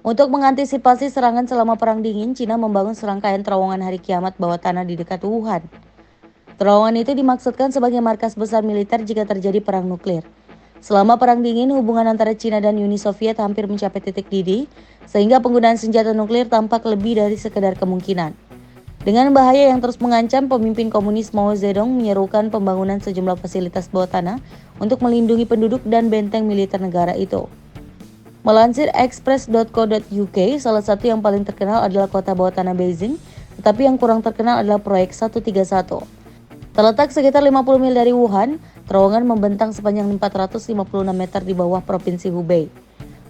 Untuk mengantisipasi serangan selama Perang Dingin, Cina membangun serangkaian terowongan hari kiamat bawah tanah di dekat Wuhan. Terowongan itu dimaksudkan sebagai markas besar militer jika terjadi perang nuklir. Selama Perang Dingin, hubungan antara Cina dan Uni Soviet hampir mencapai titik didih, sehingga penggunaan senjata nuklir tampak lebih dari sekedar kemungkinan. Dengan bahaya yang terus mengancam, pemimpin komunis Mao Zedong menyerukan pembangunan sejumlah fasilitas bawah tanah untuk melindungi penduduk dan benteng militer negara itu. Melansir express.co.uk, salah satu yang paling terkenal adalah kota bawah tanah Beijing, tetapi yang kurang terkenal adalah proyek 131. Terletak sekitar 50 mil dari Wuhan, terowongan membentang sepanjang 456 meter di bawah Provinsi Hubei.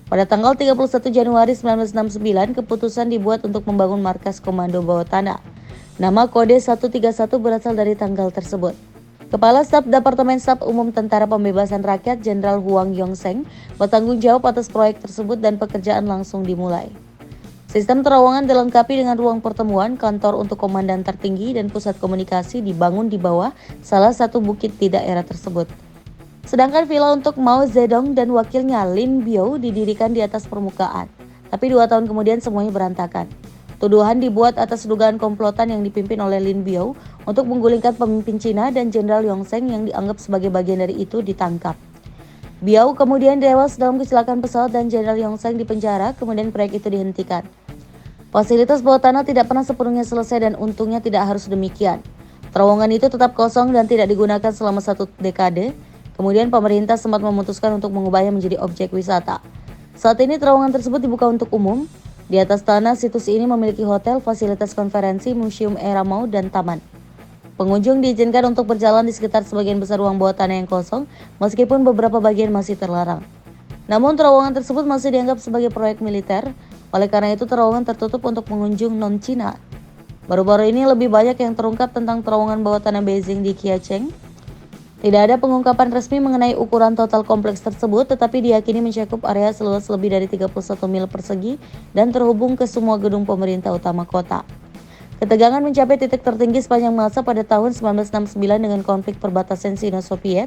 Pada tanggal 31 Januari 1969, keputusan dibuat untuk membangun markas komando bawah tanah. Nama kode 131 berasal dari tanggal tersebut. Kepala Staf Departemen Staf Umum Tentara Pembebasan Rakyat Jenderal Huang Yongzheng bertanggung jawab atas proyek tersebut dan pekerjaan langsung dimulai. Sistem terowongan dilengkapi dengan ruang pertemuan, kantor untuk komandan tertinggi, dan pusat komunikasi dibangun di bawah salah satu bukit di daerah tersebut. Sedangkan villa untuk Mao Zedong dan wakilnya Lin Biao didirikan di atas permukaan. Tapi 2 tahun kemudian semuanya berantakan. Tuduhan dibuat atas dugaan komplotan yang dipimpin oleh Lin Biao untuk menggulingkan pemimpin Cina, dan Jenderal Yongzheng yang dianggap sebagai bagian dari itu ditangkap. Biao kemudian tewas dalam kecelakaan pesawat dan Jenderal Yongzheng dipenjara, kemudian proyek itu dihentikan. Fasilitas bawah tanah tidak pernah sepenuhnya selesai dan untungnya tidak harus demikian. Terowongan itu tetap kosong dan tidak digunakan selama 1 dekade. Kemudian pemerintah sempat memutuskan untuk mengubahnya menjadi objek wisata. Saat ini terowongan tersebut dibuka untuk umum. Di atas tanah, situs ini memiliki hotel, fasilitas konferensi, museum era Mao, dan taman. Pengunjung diizinkan untuk berjalan di sekitar sebagian besar ruang bawah tanah yang kosong, meskipun beberapa bagian masih terlarang. Namun terowongan tersebut masih dianggap sebagai proyek militer, oleh karena itu terowongan tertutup untuk pengunjung non-Cina. Baru-baru ini lebih banyak yang terungkap tentang terowongan bawah tanah Beijing di Qiacheng. Tidak ada pengungkapan resmi mengenai ukuran total kompleks tersebut, tetapi diyakini mencakup area seluas lebih dari 31 mil persegi dan terhubung ke semua gedung pemerintah utama kota. Ketegangan mencapai titik tertinggi sepanjang masa pada tahun 1969 dengan konflik perbatasan Sino-Soviet.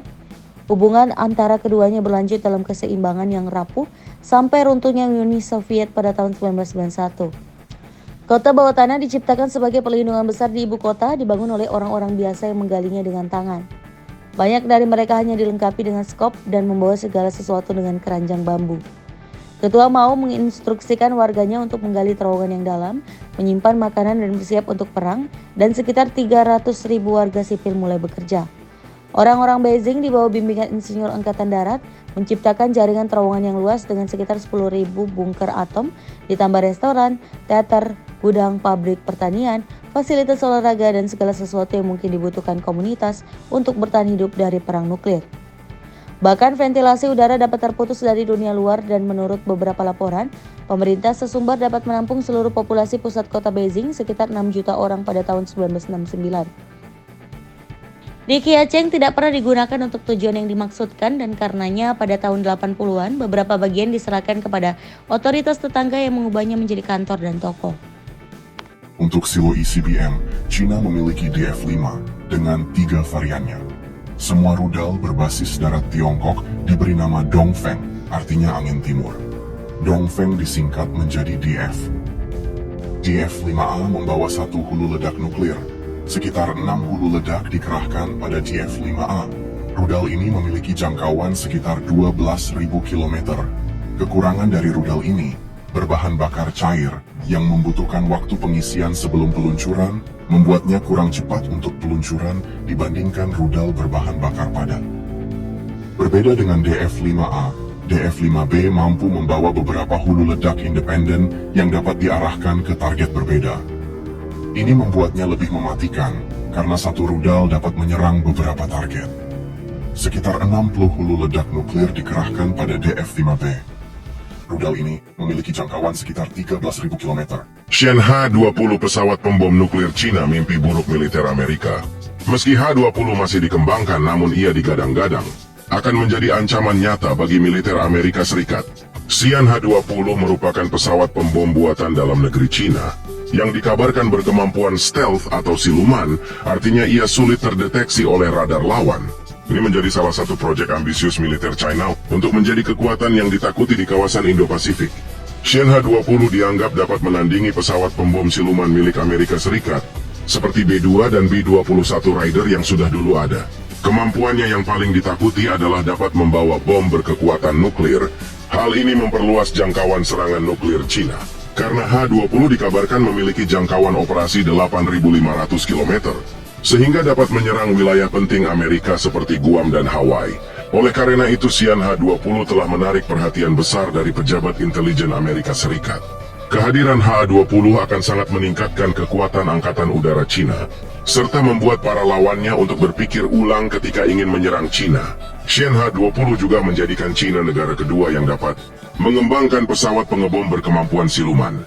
Hubungan antara keduanya berlanjut dalam keseimbangan yang rapuh sampai runtuhnya Uni Soviet pada tahun 1991. Kota bawah tanah diciptakan sebagai perlindungan besar di ibu kota, dibangun oleh orang-orang biasa yang menggalinya dengan tangan. Banyak dari mereka hanya dilengkapi dengan skop dan membawa segala sesuatu dengan keranjang bambu. Ketua Mao menginstruksikan warganya untuk menggali terowongan yang dalam, menyimpan makanan dan bersiap untuk perang, dan sekitar 300.000 warga sipil mulai bekerja. Orang-orang Beijing di bawah bimbingan insinyur angkatan darat menciptakan jaringan terowongan yang luas dengan sekitar 10.000 bunker atom, ditambah restoran, teater, gudang, pabrik pertanian, fasilitas olahraga, dan segala sesuatu yang mungkin dibutuhkan komunitas untuk bertahan hidup dari perang nuklir. Bahkan ventilasi udara dapat terputus dari dunia luar dan menurut beberapa laporan, pemerintah sesumbar dapat menampung seluruh populasi pusat kota Beijing sekitar 6 juta orang pada tahun 1969. Di Qiacheng tidak pernah digunakan untuk tujuan yang dimaksudkan dan karenanya pada tahun 80-an beberapa bagian diserahkan kepada otoritas tetangga yang mengubahnya menjadi kantor dan toko. Untuk silo ICBM, Cina memiliki DF-5 dengan 3 variannya. Semua rudal berbasis darat Tiongkok diberi nama Dongfeng, artinya angin timur. Dongfeng disingkat menjadi DF. DF-5A membawa 1 hulu ledak nuklir. Sekitar 6 hulu ledak dikerahkan pada DF-5A. Rudal ini memiliki jangkauan sekitar 12.000 km. Kekurangan dari rudal ini, berbahan bakar cair yang membutuhkan waktu pengisian sebelum peluncuran, membuatnya kurang cepat untuk peluncuran dibandingkan rudal berbahan bakar padat. Berbeda dengan DF-5A, DF-5B mampu membawa beberapa hulu ledak independen yang dapat diarahkan ke target berbeda. Ini membuatnya lebih mematikan, karena satu rudal dapat menyerang beberapa target. Sekitar 60 hulu ledak nuklir dikerahkan pada DF-5B. Rudal ini memiliki jangkauan sekitar 13.000 km. Shen H-20 pesawat pembom nuklir Cina mimpi buruk militer Amerika. Meski H-20 masih dikembangkan namun ia digadang-gadang akan menjadi ancaman nyata bagi militer Amerika Serikat. Xi'an H-20 merupakan pesawat pembom buatan dalam negeri Cina yang dikabarkan berkemampuan stealth atau siluman, artinya ia sulit terdeteksi oleh radar lawan. Ini menjadi salah satu proyek ambisius militer China untuk menjadi kekuatan yang ditakuti di kawasan Indo-Pasifik. Xian H-20 dianggap dapat menandingi pesawat pembom siluman milik Amerika Serikat, seperti B-2 dan B-21 Raider yang sudah dulu ada. Kemampuannya yang paling ditakuti adalah dapat membawa bom berkekuatan nuklir. Hal ini memperluas jangkauan serangan nuklir Cina. Karena H-20 dikabarkan memiliki jangkauan operasi 8.500 km, sehingga dapat menyerang wilayah penting Amerika seperti Guam dan Hawaii. Oleh karena itu, Xian H-20 telah menarik perhatian besar dari pejabat intelijen Amerika Serikat. Kehadiran H-20 akan sangat meningkatkan kekuatan Angkatan Udara Cina, serta membuat para lawannya untuk berpikir ulang ketika ingin menyerang Cina. Xian H-20 juga menjadikan Cina negara kedua yang dapat mengembangkan pesawat pengebom berkemampuan siluman.